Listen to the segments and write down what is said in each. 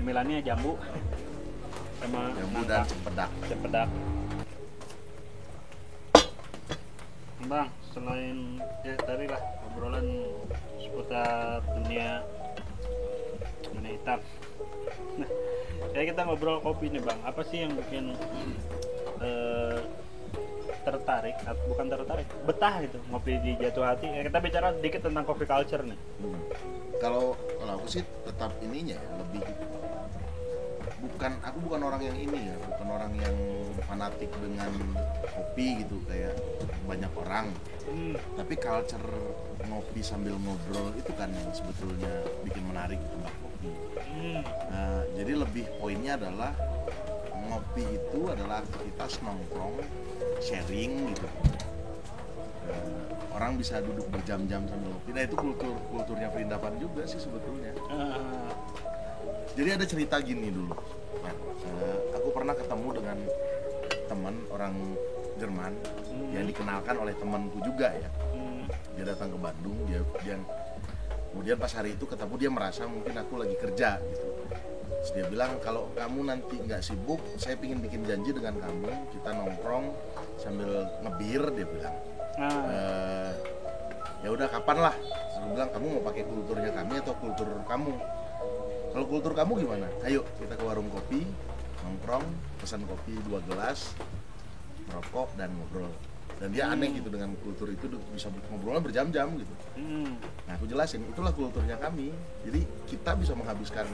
cemilannya jambu sama dan cempedak. Bang, selain ya tadi lah obrolan seputar dunia hitam. Nah, ya kita ngobrol kopi nih bang. Apa sih yang bikin betah gitu ngopi di Jatuh Hati? Ya, kita bicara dikit tentang coffee culture nih. Kalau aku sih tetap ininya ya, lebih aku bukan orang yang ini ya, bukan orang yang fanatik dengan kopi gitu kayak banyak orang. Tapi culture ngopi sambil ngobrol itu kan yang sebetulnya bikin menarik di tempat kopi. Nah, jadi lebih poinnya adalah ngopi itu adalah aktivitas nongkrong, sharing gitu. Orang bisa duduk berjam-jam sambil ngopi. Nah itu kulturnya Perindapan juga sih sebetulnya. Jadi ada cerita gini dulu. Aku pernah ketemu dengan teman orang Jerman yang dikenalkan oleh temanku juga ya. Dia datang ke Bandung, dia kemudian pas hari itu ketemu dia merasa mungkin aku lagi kerja gitu. Terus dia bilang kalau kamu nanti nggak sibuk, saya pingin bikin janji dengan kamu, kita nongkrong sambil ngebir, dia bilang. Ya udah kapan lah. Saya bilang kamu mau pakai kulturnya kami atau kultur kamu? Kalau kultur kamu gimana? Ayo kita ke warung kopi, nongkrong, pesan kopi 2 gelas, merokok dan ngobrol. Dan dia aneh gitu dengan kultur itu, bisa ngobrolnya berjam-jam gitu. Nah aku jelasin, itulah kulturnya kami. Jadi kita bisa menghabiskan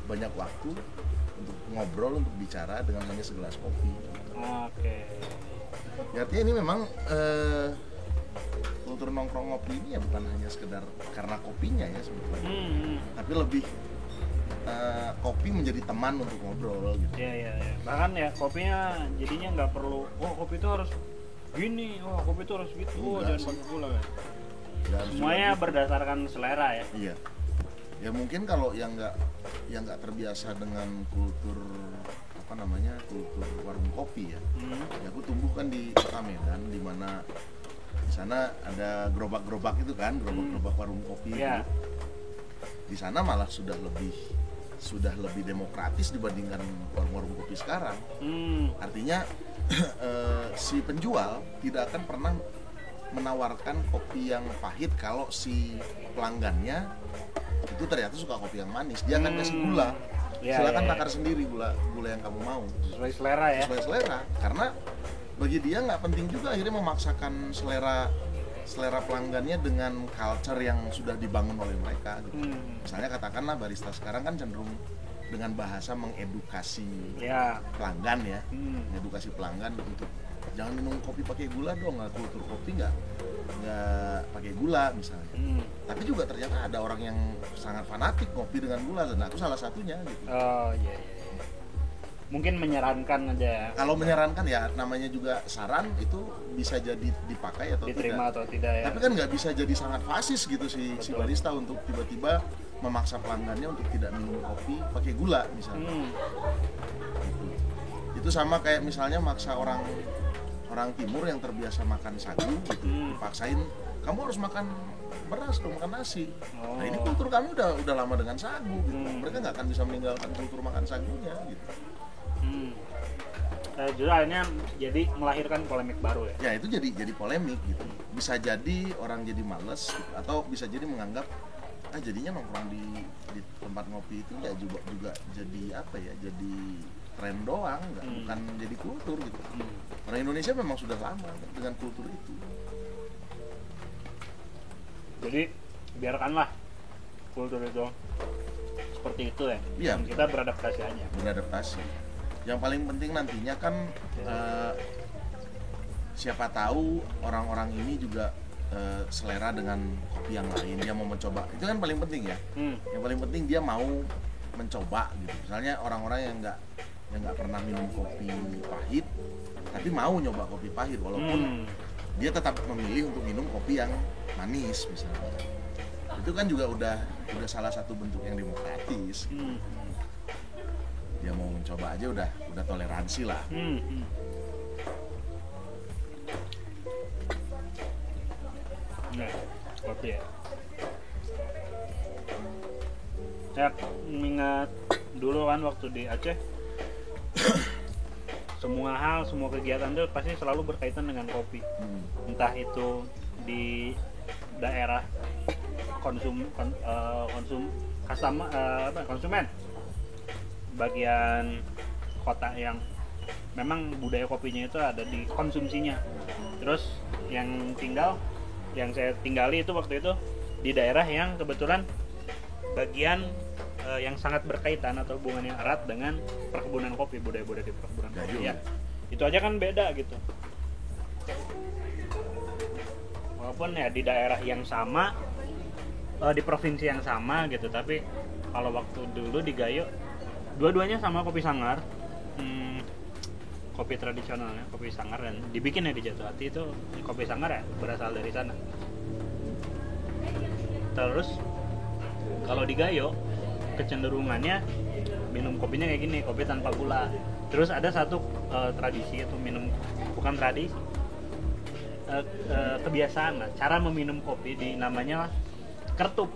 banyak waktu untuk ngobrol, untuk bicara dengan hanya segelas kopi. Oke. Ya, artinya ini memang kultur nongkrong ngopi ini ya bukan hanya sekedar karena kopinya ya sebetulnya, tapi lebih kopi menjadi teman untuk ngobrol gitu. Iya. Bahkan ya kopinya jadinya nggak perlu, kopi itu harus gini, kopi itu harus gitu, jangan pakai gula ya. Semuanya berdasarkan selera ya. Iya. Ya mungkin kalau yang nggak terbiasa dengan kultur kultur warung kopi ya. Ya aku tumbuh kan di Kota Medan, di mana di sana ada gerobak-gerobak itu kan, gerobak-gerobak warung kopi. Yeah. Di sana malah sudah lebih demokratis dibandingkan warung-warung kopi sekarang. Artinya si penjual tidak akan pernah menawarkan kopi yang pahit kalau si pelanggannya itu ternyata suka kopi yang manis. Dia akan kasih gula. Silakan takar sendiri gula yang kamu mau. Sesuai selera ya. Sesuai selera. Karena bagi dia nggak penting juga akhirnya memaksakan selera pelanggannya dengan culture yang sudah dibangun oleh mereka gitu. Misalnya katakanlah barista sekarang kan cenderung dengan bahasa mengedukasi pelanggan ya, mengedukasi pelanggan untuk jangan minum kopi pakai gula dong, kultur kopi nggak pakai gula misalnya. Tapi juga ternyata ada orang yang sangat fanatik kopi dengan gula, dan aku salah satunya gitu. Oh iya. Mungkin menyarankan aja. Kalau menyarankan ya namanya juga saran, itu bisa jadi dipakai atau diterima atau tidak ya. Tapi kan nggak bisa jadi sangat fasis gitu si barista untuk tiba-tiba memaksa pelanggannya untuk tidak minum kopi pakai gula misalnya. Itu sama kayak misalnya maksa orang timur yang terbiasa makan sagu gitu, dipaksain kamu harus makan beras dong, makan nasi. Nah ini kultur kami udah lama dengan sagu gitu. Mereka nggak akan bisa meninggalkan kultur makan sagunya gitu. Nah, justru akhirnya jadi melahirkan polemik baru ya. Ya itu jadi polemik gitu. Bisa jadi orang jadi males gitu, atau bisa jadi menganggap jadinya nongkrong di tempat ngopi itu ya juga jadi apa ya, jadi tren doang, bukan jadi kultur gitu. Orang Indonesia memang sudah lama dengan kultur itu. Jadi biarkanlah kultur itu seperti itu ya. Iya. Kita beradaptasi aja. Beradaptasi. Yang paling penting nantinya kan siapa tahu orang-orang ini juga selera dengan kopi yang lain, dia mau mencoba. Itu kan paling penting ya. Yang paling penting dia mau mencoba gitu. Misalnya orang-orang yang nggak pernah minum kopi pahit tapi mau nyoba kopi pahit, walaupun dia tetap memilih untuk minum kopi yang manis misalnya. Itu kan juga udah salah satu bentuk yang demokratis. Dia mau mencoba aja udah toleransi lah. Nah, kopi ya. Saya mengingat dulu kan waktu di Aceh semua kegiatan itu pasti selalu berkaitan dengan kopi. Entah itu di daerah konsumen bagian kota yang memang budaya kopinya itu ada di konsumsinya. Terus yang saya tinggali itu waktu itu di daerah yang kebetulan bagian yang sangat berkaitan atau hubungannya erat dengan perkebunan kopi, budaya-budaya di perkebunan kopi ya. Itu aja kan beda gitu. Walaupun ya di daerah yang sama, di provinsi yang sama gitu, tapi kalau waktu dulu di Gayo dua-duanya sama kopi Sanggar, kopi tradisionalnya kopi Sanggar, dan dibikin ya di Jatuhati itu kopi Sanggar ya berasal dari sana. Terus kalau di Gayo kecenderungannya minum kopinya kayak gini, kopi tanpa gula. Terus ada satu tradisi itu bukan tradisi, kebiasaan lah, cara meminum kopi namanya kertup.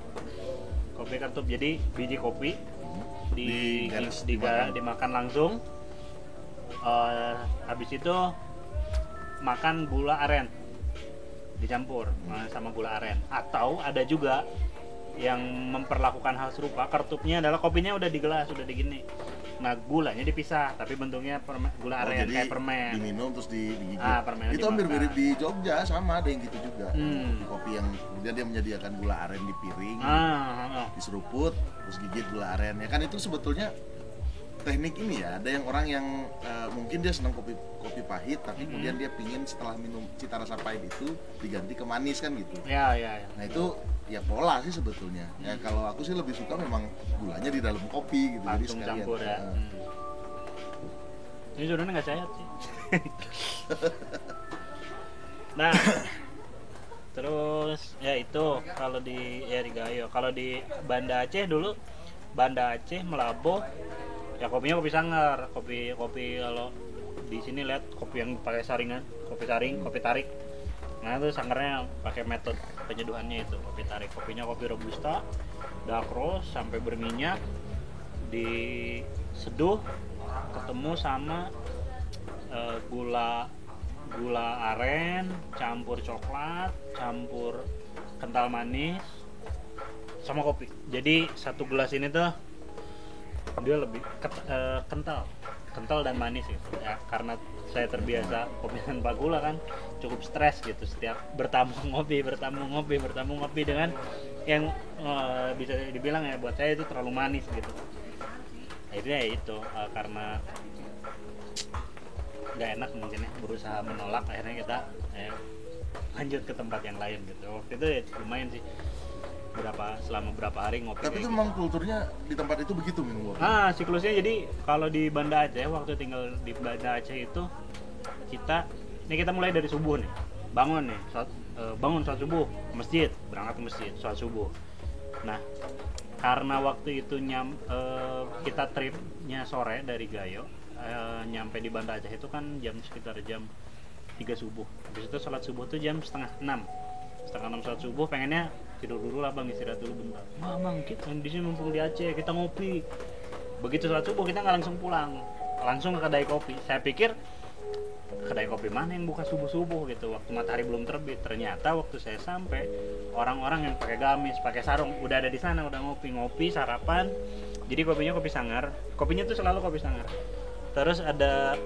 Kopi kertup, jadi biji kopi dimakan langsung, habis itu makan gula aren dicampur sama gula aren. Atau ada juga yang memperlakukan hal serupa, kertupnya adalah kopinya udah di gelas, udah digini, nah gulanya dipisah tapi bentuknya gula aren, kayak permen diminum terus digigit. Permen itu hampir mirip di Jogja, sama ada yang gitu juga. Kopi yang kemudian dia menyediakan gula aren di piring, diseruput terus gigit gula aren ya kan. Itu sebetulnya teknik ini ya, ada yang orang yang mungkin dia senang kopi pahit tapi kemudian dia pingin setelah minum cita rasa pahit itu diganti ke manis kan gitu ya. Nah itu ya pola sih sebetulnya. Ya kalau aku sih lebih suka memang gulanya di dalam kopi gitu, langsung jadi sekalian campur ya. Ini sebenarnya nggak sehat sih. Nah terus ya itu kalau di Gayo. Kalau di Banda Aceh dulu, Banda Aceh Melaboh ya kopinya kopi Sanggar, kopi kalau di sini lihat kopi yang pakai saringan, kopi saring, kopi tarik. Nah itu Sanggarnya pakai metode penyeduhannya itu kopi tarik. Kopinya kopi robusta, dark roast sampai berminyak, diseduh ketemu sama gula aren, campur coklat, campur kental manis sama kopi. Jadi satu gelas ini tuh dia lebih kental dan manis gitu ya, karena saya terbiasa kopi tanpa gula kan cukup stres gitu, setiap bertamu ngopi dengan yang bisa dibilang ya buat saya itu terlalu manis gitu. Akhirnya ya itu karena nggak enak mungkin ya, berusaha menolak, akhirnya kita lanjut ke tempat yang lain gitu. Waktu itu ya lumayan sih, selama berapa hari ngopi. Tapi itu memang kulturnya di tempat itu begitu minum kopi. Siklusnya jadi kalau di Banda Aceh, waktu tinggal di Banda Aceh itu kita mulai dari subuh nih, bangun sholat subuh, masjid, berangkat ke masjid, sholat subuh. Nah karena waktu itu kita tripnya sore dari Gayo, nyampe di Banda Aceh itu kan sekitar jam 3 subuh. Habis itu sholat subuh tuh jam setengah 6 sholat subuh, pengennya tidur dulu lah bang, istirahat dulu bentar. Bang kita di sini mumpung di Aceh, kita ngopi. Begitu sholat subuh kita nggak langsung pulang, langsung ke kedai kopi. Saya pikir kedai kopi mana yang buka subuh gitu, waktu matahari belum terbit. Ternyata waktu saya sampai, orang-orang yang pakai gamis, pakai sarung udah ada di sana, udah ngopi sarapan. Jadi kopinya kopi Sanggar, kopinya tuh selalu kopi Sanggar. Terus ada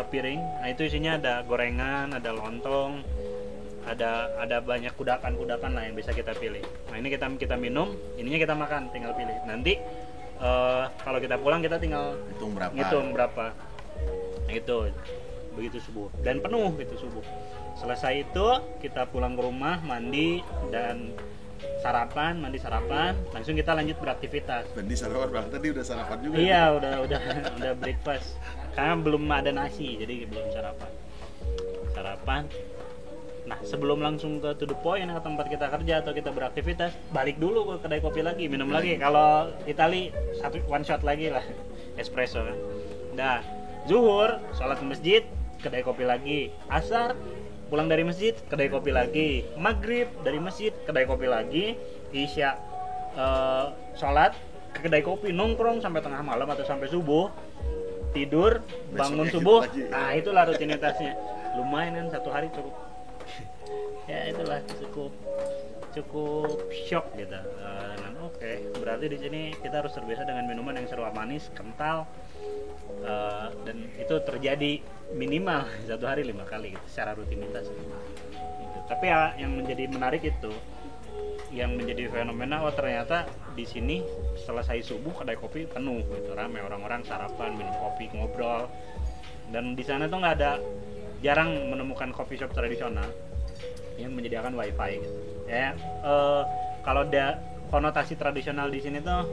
piring, nah itu isinya ada gorengan, ada lontong, ada banyak kudapan lah yang bisa kita pilih. Nah ini kita minum, ininya kita makan, tinggal pilih. Nanti kalau kita pulang kita tinggal ngitung berapa. Nah itu begitu subuh dan penuh gitu subuh. Selesai itu kita pulang ke rumah, mandi dan sarapan, langsung kita lanjut beraktivitas. Mandi sarapan berarti tadi udah sarapan juga. Iya, udah breakfast. Karena belum ada nasi, jadi belum sarapan. Nah, sebelum langsung ke to the point ke tempat kita kerja atau kita beraktivitas, balik dulu ke kedai kopi lagi, minum lagi. Kalau Itali one shot lagi lah, espresso kan. Nah, zuhur, sholat ke masjid, kedai kopi lagi. Asar, pulang dari masjid, kedai kopi lagi. Maghrib dari masjid, kedai kopi lagi. Isya sholat, ke kedai kopi, nongkrong sampai tengah malam atau sampai subuh, tidur, bangun Besoknya subuh. gitu lagi. Nah, itulah rutinitasnya. Lumayan kan, satu hari cukup. Ya itulah cukup shock gitu. Dengan oke, berarti di sini kita harus terbiasa dengan minuman yang serba manis, kental, dan itu terjadi minimal satu hari 5 kali gitu, secara rutinitas gitu. Tapi ya yang menjadi menarik itu, yang menjadi fenomena, oh ternyata di sini selesai subuh kedai kopi penuh gitu, ramai orang-orang sarapan, minum kopi, ngobrol. Dan di sana tuh nggak ada, jarang menemukan coffee shop tradisional yang menyediakan wifi gitu. Ya kalau ada konotasi tradisional di sini tuh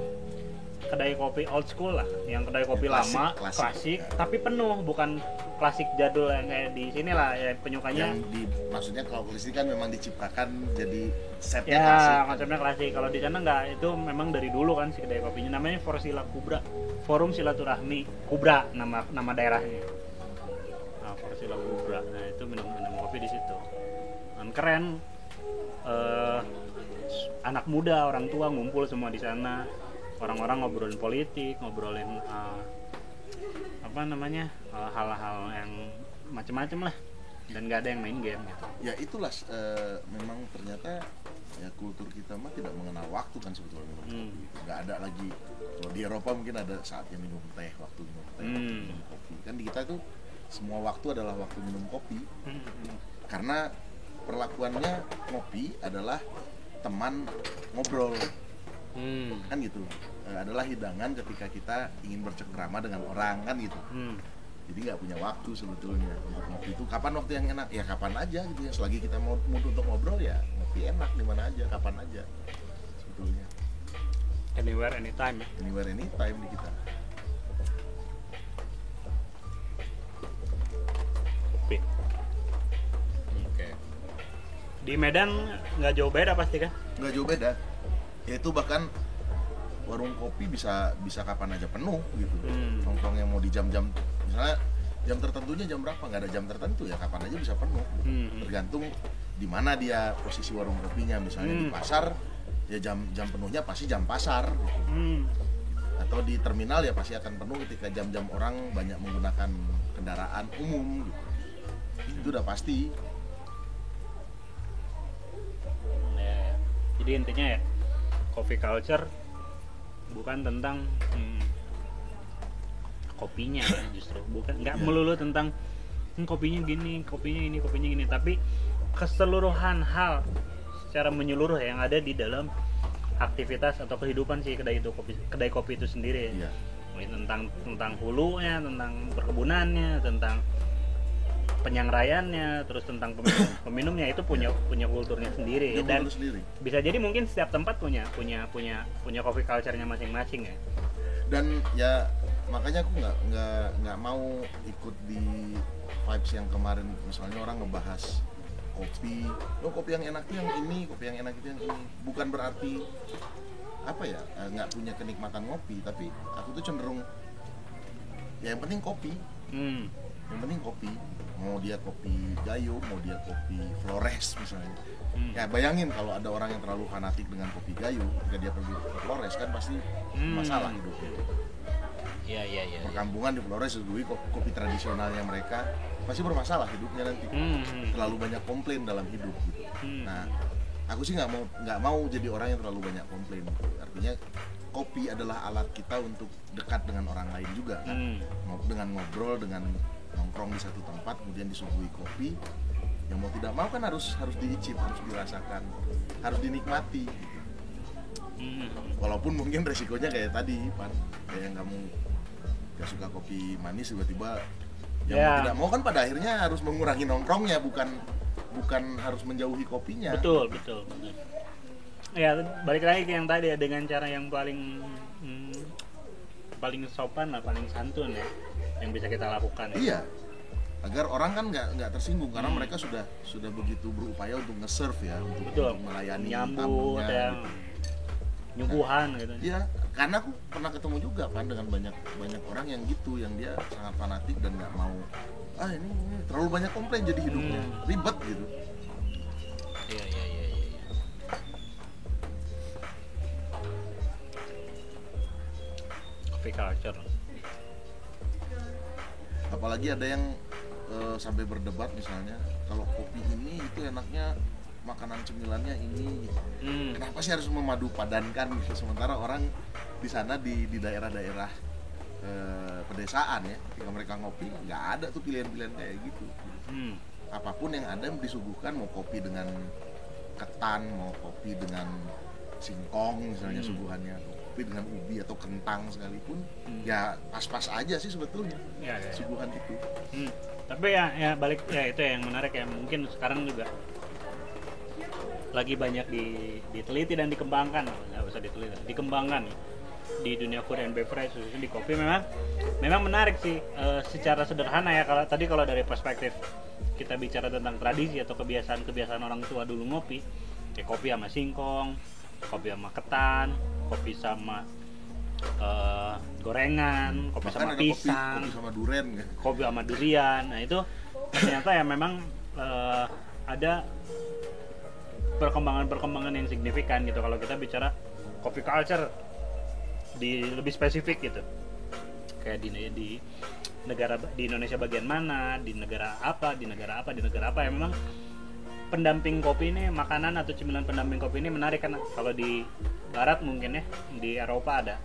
kedai kopi old school lah, yang kedai kopi Klasik, lama, klasik. klasik, tapi penuh, bukan klasik jadul yang kayak di sini lah, ya penyukanya. Maksudnya kalau klasik kan memang diciptakan jadi setnya Ya, klasik. konsepnya klasik. Kalau di sana enggak, itu memang dari dulu kan si kedai kopinya namanya Forsila Kubra. Forum Silaturahmi Kubra nama daerahnya. Nah, Forsila Kubra. Nah, itu minum kopi di situ. Dan keren. Anak muda, orang tua ngumpul semua di sana. Orang-orang ngobrolin politik, ngobrolin hal-hal yang macam-macam lah. Dan nggak ada yang main game gitu. Ya itulah memang ternyata ya kultur kita mah tidak mengenal waktu kan sebetulnya minum kopi. Nggak ada lagi, kalau di Eropa mungkin ada saatnya minum teh, waktu minum teh, waktu minum kopi. Kan di kita tuh semua waktu adalah waktu minum kopi. Karena perlakuannya kopi adalah teman ngobrol. Kan gitu, adalah hidangan ketika kita ingin bercengkrama dengan orang kan gitu. Jadi nggak punya waktu sebetulnya untuk ngopi itu. Kapan waktu yang enak? Ya kapan aja gitu ya. Selagi kita mau mood untuk ngobrol ya ngopi enak di mana aja, kapan aja sebetulnya. Anywhere, anytime ya. Anywhere, anytime di kita. Kopi. Oke. Di Medan nggak jauh beda pasti kan? Nggak jauh beda. Yaitu bahkan warung kopi bisa kapan aja penuh gitu. Nongkrongnya mau di jam-jam, misalnya jam tertentunya jam berapa, nggak ada jam tertentu ya, kapan aja bisa penuh gitu. Tergantung di mana dia posisi warung kopinya. Misalnya di pasar ya jam penuhnya pasti jam pasar gitu. Atau di terminal ya pasti akan penuh ketika jam-jam orang banyak menggunakan kendaraan umum gitu. Itu udah pasti. Ya, jadi intinya ya, coffee culture bukan tentang kopinya ya, justru bukan, nggak melulu tentang kopinya gini, kopinya ini, kopinya gini, tapi keseluruhan hal secara menyeluruh yang ada di dalam aktivitas atau kehidupan si kedai kopi itu sendiri. Iya. Tentang hulunya, tentang perkebunannya, tentang penyangraiannya, terus tentang peminumnya itu punya kulturnya sendiri. Dan sendiri. bisa jadi mungkin setiap tempat punya coffee culture-nya masing-masing ya. Dan ya makanya aku nggak mau ikut di vibes yang kemarin, misalnya orang ngebahas kopi, kopi yang enak itu yang ini, kopi yang enak itu yang ini. Bukan berarti apa ya, nggak punya kenikmatan ngopi, tapi aku tuh cenderung ya yang penting kopi. Yang penting kopi, mau dia kopi Gayo, mau dia kopi Flores misalnya. Ya bayangin kalau ada orang yang terlalu fanatik dengan kopi Gayo, ketika dia pergi ke Flores kan pasti masalah hidupnya. Iya. Perkampungan di Flores seduhi kopi tradisionalnya mereka pasti bermasalah hidupnya nanti. Terlalu banyak komplain dalam hidup gitu. Nah, aku sih nggak mau jadi orang yang terlalu banyak komplain. Artinya kopi adalah alat kita untuk dekat dengan orang lain juga kan. Dengan ngobrol, dengan nongkrong di satu tempat, kemudian disuguhi kopi, yang mau tidak mau kan harus diicip, harus dirasakan, harus dinikmati gitu. Walaupun mungkin resikonya kayak tadi Pan, kayak kamu gak suka kopi manis tiba-tiba yang mau tidak mau kan pada akhirnya harus mengurangi nongkrongnya, bukan harus menjauhi kopinya. Betul. Ya balik lagi ke yang tadi ya, dengan cara yang paling sopan lah, paling santun ya, yang bisa kita lakukan. Iya, agar orang kan nggak tersinggung karena mereka sudah begitu berupaya untuk nge-serve ya, untuk melayani nyambut tamunya, ya, gitu. Nyuguhan gitu. Iya, karena aku pernah ketemu juga kan dengan banyak orang yang gitu, yang dia sangat fanatik dan nggak mau ini terlalu banyak komplain jadi hidupnya ribet gitu. Iya. coffee culture. Apalagi ada yang sampai berdebat misalnya kalau kopi ini itu enaknya makanan cemilannya ini gitu. Kenapa sih harus memadu padankan gitu, sementara orang di sana di daerah-daerah pedesaan ya, ketika mereka ngopi nggak ada tuh pilihan-pilihan kayak gitu. Apapun yang ada disuguhkan, mau kopi dengan ketan, mau kopi dengan singkong misalnya suguhannya, atau kopi dengan ubi atau kentang sekalipun, ya pas-pas aja sih sebetulnya Ya. suguhan itu. Tapi ya balik ya itu yang menarik ya, mungkin sekarang juga lagi banyak diteliti dan dikembangkan, nggak usah diteliti, dikembangkan di dunia food and beverage, khususnya di kopi. Memang menarik sih, secara sederhana ya. Kalau dari perspektif kita bicara tentang tradisi atau kebiasaan orang tua dulu ngopi, kayak kopi sama singkong, kopi sama ketan, kopi sama gorengan, kopi Bahkan sama ada pisang, kopi sama duren kan. kopi sama durian. Nah itu ternyata ya memang ada perkembangan yang signifikan gitu kalau kita bicara coffee culture di lebih spesifik gitu, kayak di negara, di Indonesia bagian mana, di negara apa ya. Memang pendamping kopi ini, makanan atau cemilan pendamping kopi ini menarik kan. Kalau di barat mungkin ya, di Eropa ada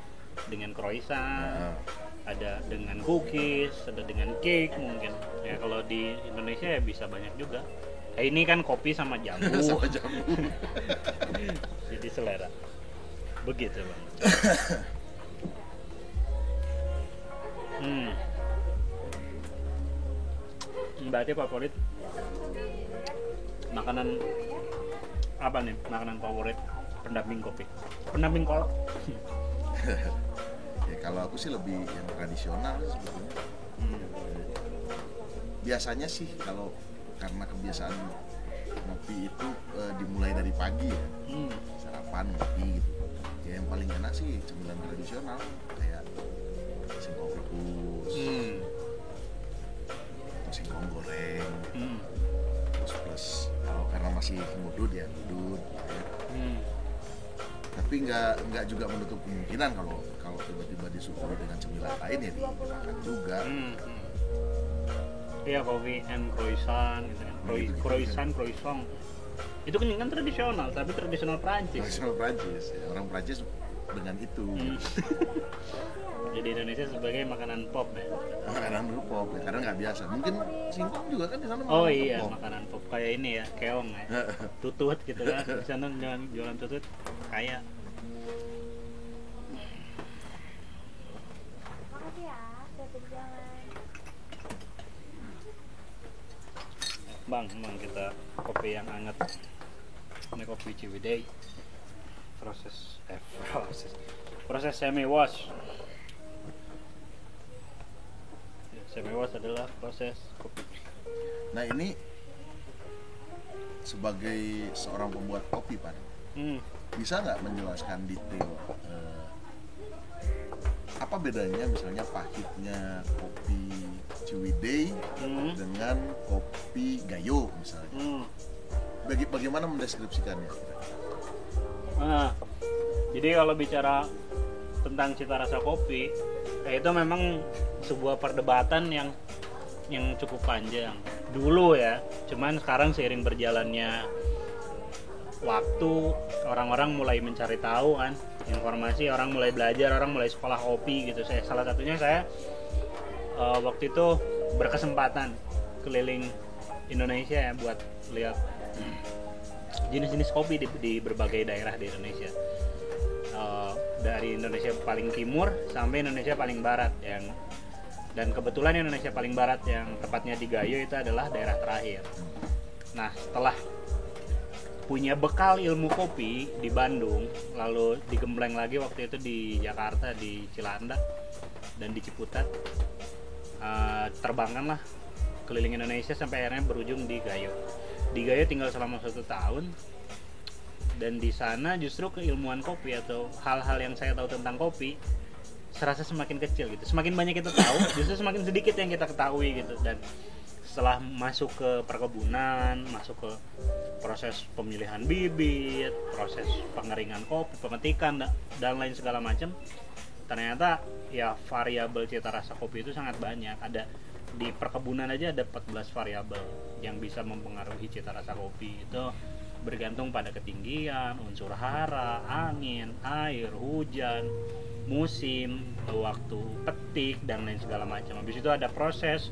dengan croissant, ada dengan cookies, ada dengan cake mungkin ya. Kalau di Indonesia ya bisa banyak juga. Ini kan kopi sama jamu. Sama jamu. Jadi selera. Begitu bang. Berarti favorit makanan apa nih? Makanan favorit pendamping kopi, pendamping kolak. Ya kalau aku sih lebih yang tradisional sebetulnya. Biasanya sih kalau karena kebiasaan ngopi itu dimulai dari pagi ya, sarapan ngopi gitu. Ya yang paling enak sih cemilan tradisional kayak singkong rebus, atau singkong goreng, terus plus kalau karena masih mudud ya mudud gitu ya. Tapi nggak juga menutup kemungkinan kalau tiba-tiba disuguhi dengan cemilan lain ya dimakan juga. Iya, coffee and croissant gitu kan. Croissant. Itu kan tradisional, tapi tradisional Prancis. Tradisional Prancis, ya. Orang Prancis dengan itu. Jadi Indonesia sebagai makanan pop ya. Makanan pop ya, karena nggak biasa. Mungkin singkong juga kan di sana. Oh iya, pop. Makanan pop kayak ini ya, keong ya. Tutut gitu kan. Di sana jualan tutut kayak. Makasih ya, udah berjalan. Bang, kita kopi yang hangat. Ini kopi Ciwidey. Proses semi wash. Semi wash adalah proses kopi. Nah ini sebagai seorang pembuat kopi Pak, bisa nggak menjelaskan detail apa bedanya misalnya pahitnya kopi Ciwidey dengan kopi Gayo misalnya? Bagaimana mendeskripsikannya? Nah, jadi kalau bicara tentang cita rasa kopi, itu memang sebuah perdebatan yang cukup panjang dulu ya. Cuman sekarang seiring berjalannya waktu, orang-orang mulai mencari tahu kan informasi, orang mulai belajar, orang mulai sekolah kopi gitu. Salah satunya saya waktu itu berkesempatan keliling Indonesia ya buat lihat jenis-jenis kopi di berbagai daerah di Indonesia, dari Indonesia paling timur sampai Indonesia paling barat, dan kebetulan Indonesia paling barat yang tepatnya di Gayo itu adalah daerah terakhir. Nah, setelah punya bekal ilmu kopi di Bandung, lalu digembleng lagi waktu itu di Jakarta, di Cilandak dan di Ciputat, terbangkanlah keliling Indonesia sampai akhirnya berujung di Gayo. Di Gayo tinggal selama 1 tahun, dan di sana justru keilmuan kopi atau hal-hal yang saya tahu tentang kopi serasa semakin kecil gitu. Semakin banyak kita tahu, justru semakin sedikit yang kita ketahui gitu. Dan setelah masuk ke perkebunan, masuk ke proses pemilihan bibit, proses pengeringan kopi, pemetikan dan lain segala macam, ternyata ya variabel cita rasa kopi itu sangat banyak. Ada di perkebunan aja ada 14 variabel yang bisa mempengaruhi cita rasa kopi. Itu bergantung pada ketinggian, unsur hara, angin, air, hujan, musim, waktu petik dan lain segala macam. Habis itu ada proses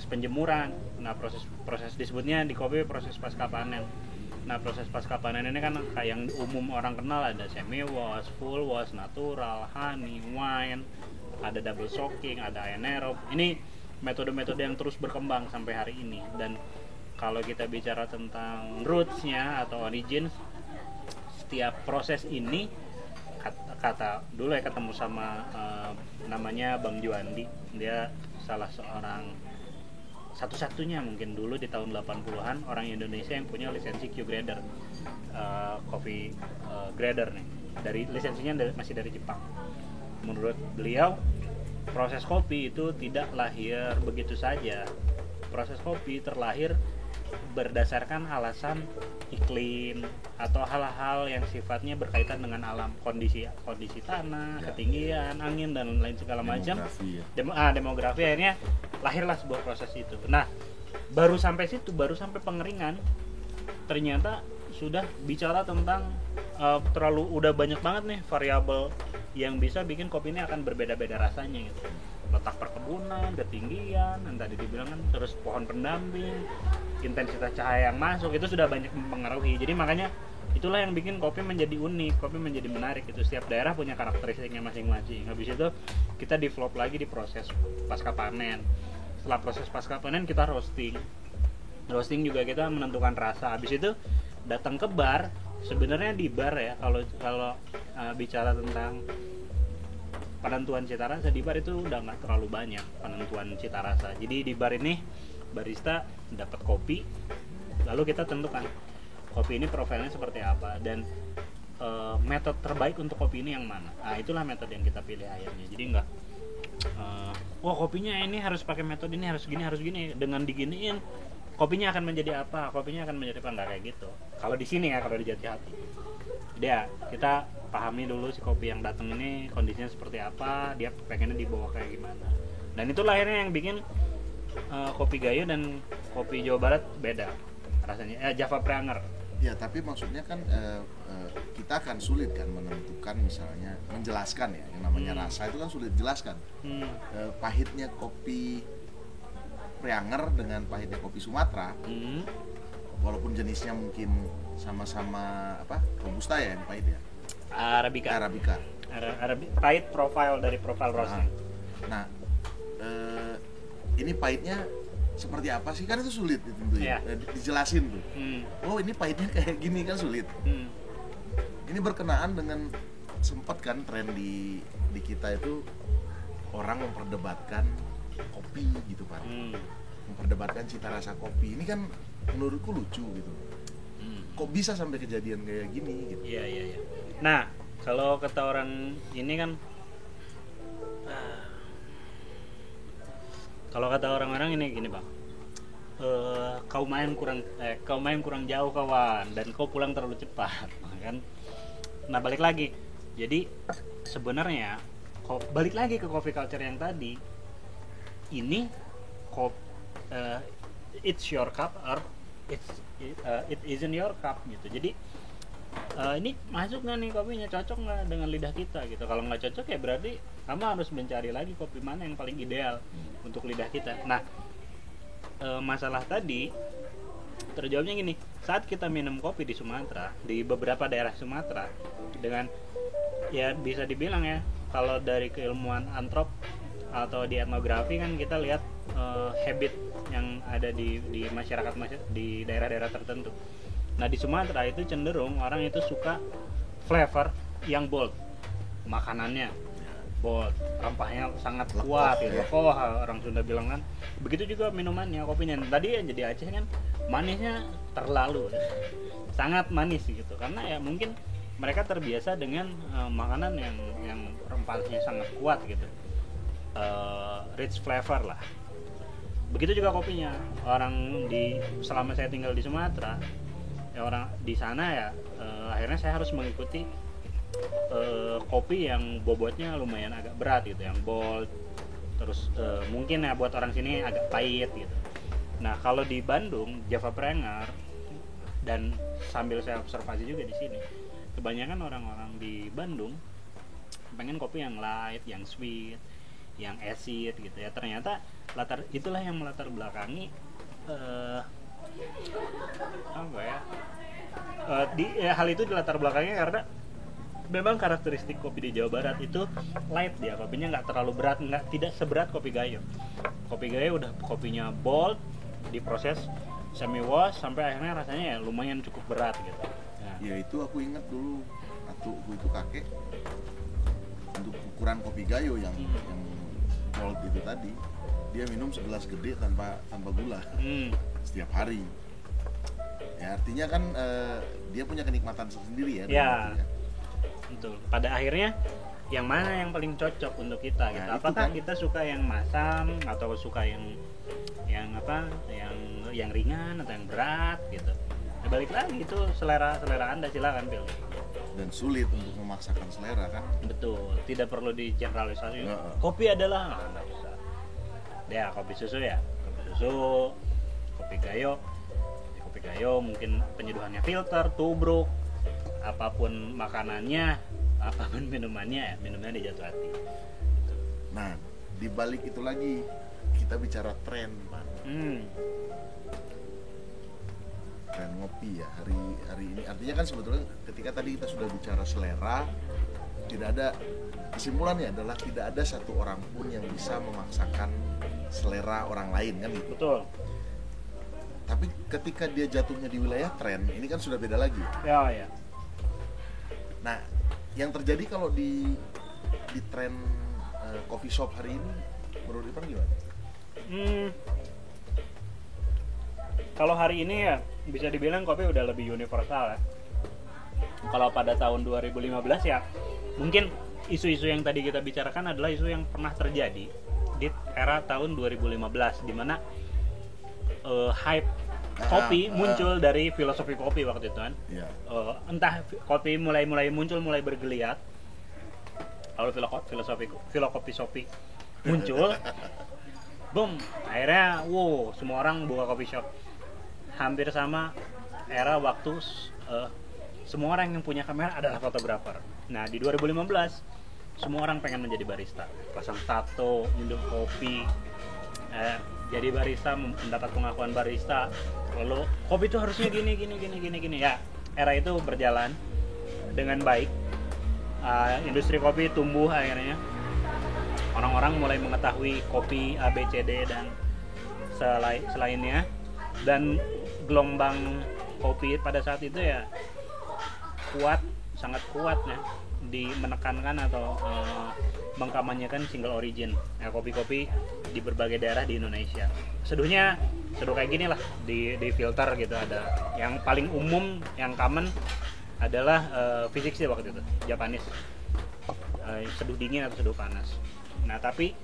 penjemuran. Nah, proses disebutnya di kopi proses pasca panen. Nah, proses pasca panen ini kan kayak yang umum orang kenal, ada semi wash, full wash, natural, honey, wine, ada double soaking, ada anaerob. Ini metode-metode yang terus berkembang sampai hari ini. Dan kalau kita bicara tentang roots-nya atau origins, setiap proses ini kata dulu ya ketemu sama namanya Bang Juandi. Dia salah seorang satu-satunya mungkin dulu di tahun 80-an orang Indonesia yang punya lisensi Q grader, coffee grader nih. Dari lisensinya masih dari Jepang. Menurut beliau, proses kopi itu tidak lahir begitu saja. Proses kopi terlahir berdasarkan alasan iklim atau hal-hal yang sifatnya berkaitan dengan alam, kondisi tanah, ketinggian, angin dan lain segala macam. Demografi akhirnya lahirlah sebuah proses itu. Nah, baru sampai situ, baru sampai pengeringan, ternyata sudah bicara tentang udah banyak banget nih variabel yang bisa bikin kopi ini akan berbeda-beda rasanya gitu. Letak perkebunan, ketinggian, yang tadi dibilang kan, terus pohon pendamping, intensitas cahaya yang masuk, itu sudah banyak mempengaruhi. Jadi makanya itulah yang bikin kopi menjadi unik, kopi menjadi menarik. Itu setiap daerah punya karakteristiknya masing-masing. Habis itu kita develop lagi di proses pasca panen. Setelah proses pasca panen kita roasting. Roasting juga kita menentukan rasa. Habis itu datang ke bar. Sebenarnya di bar ya, kalau bicara tentang penentuan cita rasa, di bar itu udah nggak terlalu banyak penentuan cita rasa. Jadi di bar ini barista dapat kopi, lalu kita tentukan kopi ini profilnya seperti apa dan metode terbaik untuk kopi ini yang mana. Nah, itulah metode yang kita pilih akhirnya. Jadi nggak wah kopinya ini harus pakai metode ini, harus gini, dengan diginiin kopinya akan menjadi apa, kopinya akan menjadi apa, nggak kayak gitu. Kalau di sini ya, kalau di Jati Hati, dia kita pahami dulu si kopi yang datang ini kondisinya seperti apa, dia pengennya dibawa kayak gimana. Dan itu akhirnya yang bikin kopi Gayo dan kopi Jawa Barat beda rasanya. Java Pranger. Ya, tapi maksudnya kan kita akan sulit kan menentukan, misalnya menjelaskan ya, yang namanya rasa itu kan sulit dijelaskan. Pahitnya kopi Pranger dengan pahitnya kopi Sumatera, walaupun jenisnya mungkin sama-sama Robusta ya yang pahit ya. Arabica. Pahit dari profil roasting. Nah, ini pahitnya seperti apa sih, kan itu sulit tentu ya. Dijelasin tuh. Oh, ini pahitnya kayak gini kan sulit. Ini berkenaan dengan sempat kan tren di kita itu orang memperdebatkan kopi gitu kan. Memperdebatkan cita rasa kopi. Ini kan menurutku lucu gitu. Kok bisa sampai kejadian kayak gini gitu. Iya. Nah, kalau kata orang ini kan kalau kata orang-orang ini gini, Bang. Kau main kurang jauh kawan, dan kau pulang terlalu cepat, kan? Nah, balik lagi. Jadi sebenarnya balik lagi ke coffee culture yang tadi. Ini it's your cup or it isn't your cup gitu. Jadi ini masuk nggak nih kopinya, cocok nggak dengan lidah kita gitu. Kalau nggak cocok ya berarti kamu harus mencari lagi kopi mana yang paling ideal untuk lidah kita. Nah, masalah tadi terjawabnya gini, saat kita minum kopi di Sumatera, di beberapa daerah Sumatera, dengan ya bisa dibilang ya, kalau dari keilmuan antrop atau di etnografi kan kita lihat habit yang ada di masyarakat di daerah-daerah tertentu. Nah, di Sumatera itu cenderung orang itu suka flavor yang bold, makanannya bold, rempahnya sangat kuat gitu. Orang Sunda bilang kan. Begitu juga minumannya, kopinya. Tadi yang jadi Aceh kan manisnya terlalu, sangat manis gitu. Karena ya mungkin mereka terbiasa dengan makanan yang rempahnya sangat kuat gitu, rich flavor lah. Begitu juga kopinya. Selama saya tinggal di Sumatera, ya orang di sana ya akhirnya saya harus mengikuti kopi yang bobotnya lumayan agak berat gitu, yang bold, terus mungkin ya buat orang sini agak pahit gitu. Nah kalau di Bandung Javaprenger, dan sambil saya observasi juga di sini, kebanyakan orang-orang di Bandung pengen kopi yang light, yang sweet, yang acid gitu ya. Ternyata itulah yang melatar belakangi hal itu dilatar belakangnya karena memang karakteristik kopi di Jawa Barat itu light, dia kopinya nggak terlalu berat, tidak seberat kopi Gayo. Kopi Gayo udah kopinya bold, diproses semi wash sampai akhirnya rasanya ya lumayan cukup berat gitu. Nah. Ya itu aku ingat dulu aku itu kakek untuk ukuran kopi Gayo yang bold itu tadi, dia minum segelas gede tanpa gula setiap hari. Ya artinya kan dia punya kenikmatan sendiri ya. Ya. Betul. Pada akhirnya yang mana yang paling cocok untuk kita gitu. Nah, apakah kan kita suka yang masam atau suka yang ringan atau yang berat gitu. Ya, balik lagi itu selera Anda, silakan pilih. Dan sulit untuk memaksakan selera kan. Betul, tidak perlu digeneralisasi. Kopi adalah nggak usah. Ya kopi susu ya, kopi Gayo. Ya, kopi Gayo mungkin penyeduhannya filter, tubruk, apapun makanannya, apapun minumannya di jatuh hati. Nah, di balik itu lagi kita bicara tren, Pak. Tren ngopi ya hari ini. Artinya kan sebetulnya ketika tadi kita sudah bicara selera, tidak ada, kesimpulannya adalah tidak ada satu orang pun yang bisa memaksakan selera orang lain kan gitu. Betul. Tapi ketika dia jatuhnya di wilayah tren, ini kan sudah beda lagi. Ya. Nah, yang terjadi kalau di tren coffee shop hari ini, menurut Ipan gimana? Kalau hari ini ya bisa dibilang kopi udah lebih universal ya. Kalau pada tahun 2015 ya mungkin isu-isu yang tadi kita bicarakan adalah isu yang pernah terjadi di era tahun 2015 di mana hype kopi muncul dari filosofi kopi waktu itu kan. Yeah. Entah kopi mulai muncul, mulai bergeliat. Lalu filosofi muncul. Boom, akhirnya semua orang buka coffee shop. Hampir sama era waktu semua orang yang punya kamera adalah fotografer. Nah, di 2015 semua orang pengen menjadi barista. Pasang tato, minum kopi, jadi barista, mendapat pengakuan barista. Lalu kopi itu harusnya gini. Ya, era itu berjalan dengan baik. Industri kopi tumbuh akhirnya. Orang-orang mulai mengetahui kopi A, B, C, D dan selainnya. Dan gelombang kopi pada saat itu ya sangat kuat ya, menekankan atau mengkampanyekan single origin ya, kopi-kopi di berbagai daerah di Indonesia. Seduh kayak gini lah, di filter gitu. Ada yang paling umum, yang common adalah V60 waktu itu, Japanese, seduh dingin atau seduh panas. Nah tapi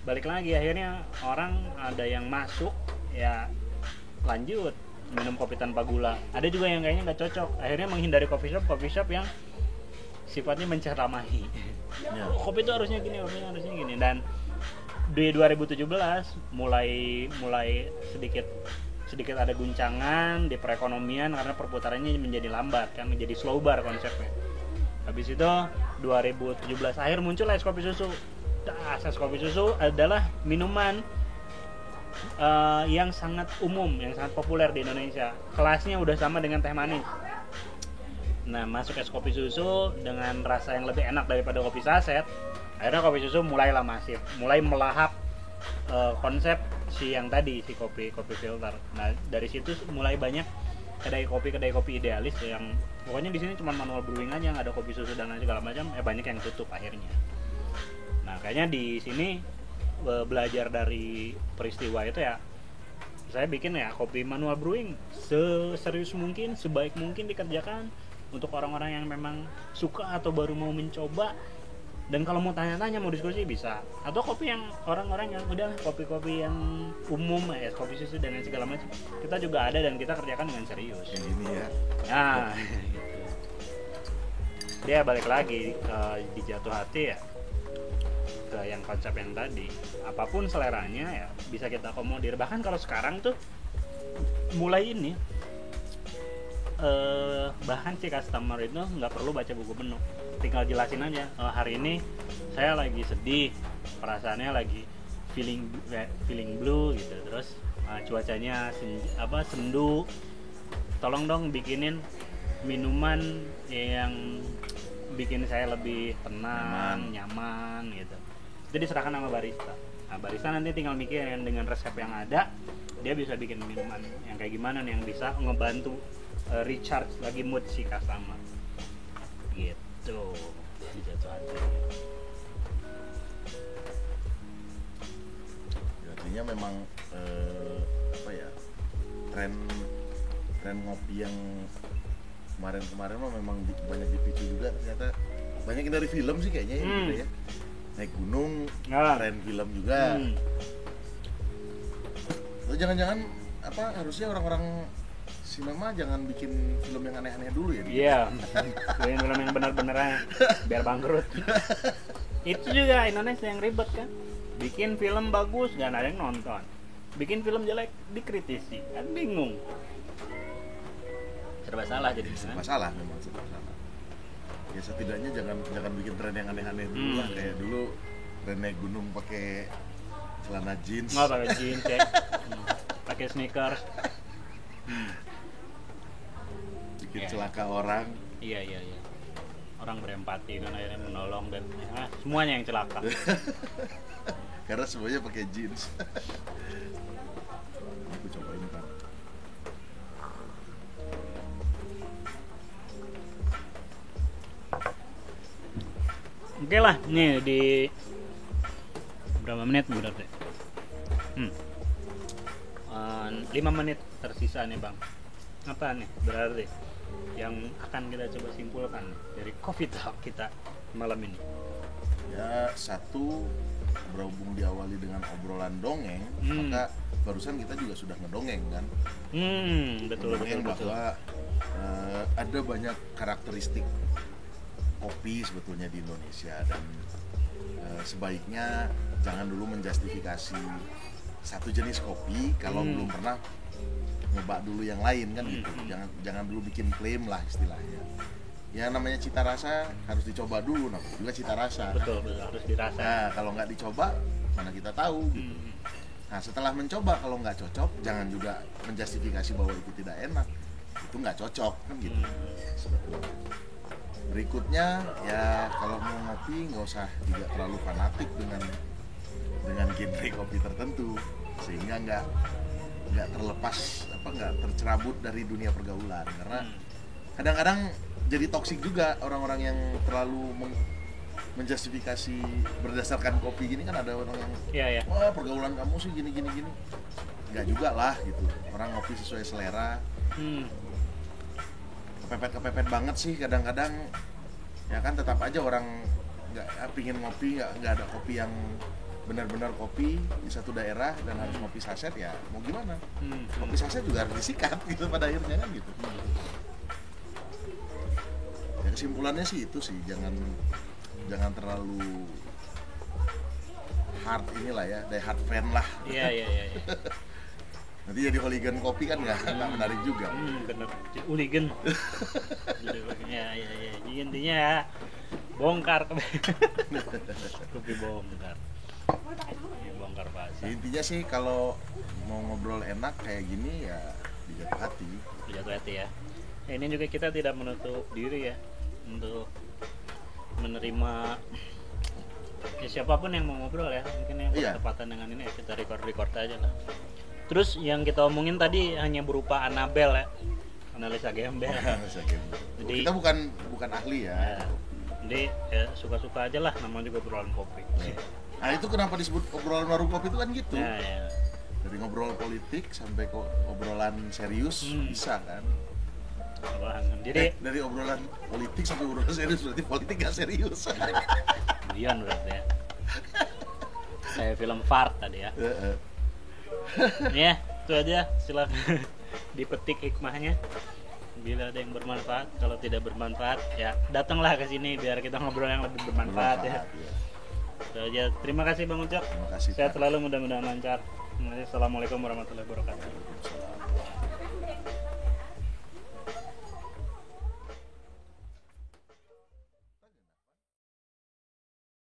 balik lagi akhirnya orang ada yang masuk ya lanjut minum kopi tanpa gula. Ada juga yang kayaknya nggak cocok, akhirnya menghindari coffee shop yang sifatnya menceramahi. Yeah. Kopi itu harusnya gini. Dan di 2017 mulai sedikit ada guncangan di perekonomian karena perputarannya menjadi lambat kan, menjadi slow bar konsepnya. Habis itu 2017 akhir muncul es kopi susu. Es kopi susu adalah minuman yang sangat umum, yang sangat populer di Indonesia. Kelasnya udah sama dengan teh manis. Nah, masuk es kopi susu dengan rasa yang lebih enak daripada kopi saset. Akhirnya kopi susu mulailah masif, mulai melahap konsep si kopi filter. Nah, dari situ mulai banyak kedai kopi idealis yang pokoknya di sini cuma manual brewing aja, nggak ada kopi susu dan lain segala macam. Banyak yang tutup akhirnya. Nah, kayaknya di sini belajar dari peristiwa itu ya, saya bikin ya kopi manual brewing seserius mungkin, sebaik mungkin dikerjakan untuk orang-orang yang memang suka atau baru mau mencoba. Dan kalau mau tanya-tanya, mau diskusi bisa. Atau kopi yang orang-orang yang udah kopi-kopi yang umum ya, kopi susu dan segala macam, kita juga ada dan kita kerjakan dengan serius. Yang ini ya. Nah, dia balik lagi di Jatuh Hati ya ke yang konsep yang tadi, apapun seleranya ya bisa kita akomodir. Bahkan kalau sekarang tuh mulai ini bahkan si customer itu nggak perlu baca buku menu, tinggal jelasin aja, hari ini saya lagi sedih, perasaannya lagi feeling blue gitu, terus cuacanya sendu, tolong dong bikinin minuman yang bikin saya lebih tenang, nyaman gitu. Itu diserahkan sama barista. Nah, barista nanti tinggal mikirin dengan resep yang ada, dia bisa bikin minuman yang kayak gimana nih yang bisa ngebantu recharge lagi mood si customer. Gitu. Di Jatuh Hati. Artinya memang tren ngopi yang kemarin mah memang banyak dipicu juga, ternyata banyak yang dari film sih kayaknya ya, gitu ya. Naik gunung, tren film juga. Lalu jangan-jangan harusnya orang-orang sinema jangan bikin film yang aneh-aneh dulu ya? Iya, bikin film yang benar-benar biar bangkrut. Itu juga Indonesia yang ribet kan. Bikin film bagus nggak ada yang nonton, bikin film jelek dikritisi, kan bingung. Serba salah jadi. Serba salah memang, serba salah. Ya setidaknya jangan bikin tren yang aneh-aneh dulu lah. Kayak dulu tren naik gunung pakai celana jeans. Nggak pakai jeans ya. Pakai sneakers. Bikin celaka orang. Iya. Orang berempati kan akhirnya menolong dan semuanya yang celaka. Karena semuanya pakai jeans. Aku cobain kan. Oke lah, nih di berapa menit berarti? 5 menit tersisa nih Bang. Apa nih berarti yang akan kita coba simpulkan dari Coffee Talk kita malam ini? Ya, satu, berhubung diawali dengan obrolan dongeng, maka barusan kita juga sudah ngedongeng kan. Betul. Bahwa ada banyak karakteristik kopi sebetulnya di Indonesia, dan sebaiknya jangan dulu menjustifikasi satu jenis kopi kalau belum pernah nyoba dulu yang lain kan gitu. Jangan dulu bikin klaim lah istilahnya. Ya namanya cita rasa harus dicoba dulu, namanya juga cita rasa. Betul, harus dirasa. Nah, kalau nggak dicoba mana kita tahu gitu. Nah, setelah mencoba kalau nggak cocok, jangan juga menjustifikasi bahwa itu tidak enak. Itu nggak cocok kan gitu. Sebetulnya. Berikutnya ya kalau mau ngopi nggak usah juga terlalu fanatik dengan genre kopi tertentu, sehingga nggak terlepas nggak tercerabut dari dunia pergaulan, karena kadang-kadang jadi toksik juga orang-orang yang terlalu menjustifikasi berdasarkan kopi gini kan. Ada orang yang wah pergaulan kamu sih gini nggak juga lah gitu. Orang ngopi sesuai selera. Kepepet banget sih kadang-kadang ya kan. Tetap aja orang nggak pingin ngopi, nggak ada kopi yang benar-benar kopi di satu daerah dan harus ngopi saset, ya mau gimana. Kopi saset juga harus disikat gitu pada akhirnya kan gitu. Ya kesimpulannya sih itu sih, jangan terlalu hard inilah ya, die hard fan lah. Iya. Nanti jadi hooligan kopi kan nggak menarik juga. Bener, hooligan. Ya. Intinya bongkar kopi bongkar. Bongkar pasar. Intinya sih kalau mau ngobrol enak kayak gini ya di Jatuh Hati. Di Jatuh Hati ya. Ini juga kita tidak menutup diri ya untuk menerima siapapun yang mau ngobrol ya. Mungkin yang bertepatan dengan ini ya kita record aja lah. Terus yang kita omongin tadi hanya berupa Anabel ya, analisa gembel. Jadi kita bukan ahli ya. Jadi ya, suka-suka aja lah, namanya juga obrolan kopi. Nah itu kenapa disebut obrolan warung kopi itu kan gitu. Ya. Dari ngobrol politik sampai ke obrolan serius bisa kan. Jadi dari obrolan politik sampai obrolan serius berarti politik gak serius. Dion berarti ya. Kayak film Fart tadi ya. Ya, itu aja, silakan dipetik hikmahnya. bila ada yang bermanfaat. Kalau tidak bermanfaat ya datanglah ke sini biar kita ngobrol yang lebih bermanfaat ya. Iya. Itu aja. Terima kasih Bang Ucok. Terima kasih. Sehat Kak. selalu, mudah-mudahan lancar. Assalamualaikum warahmatullahi wabarakatuh. Waalaikumsalam.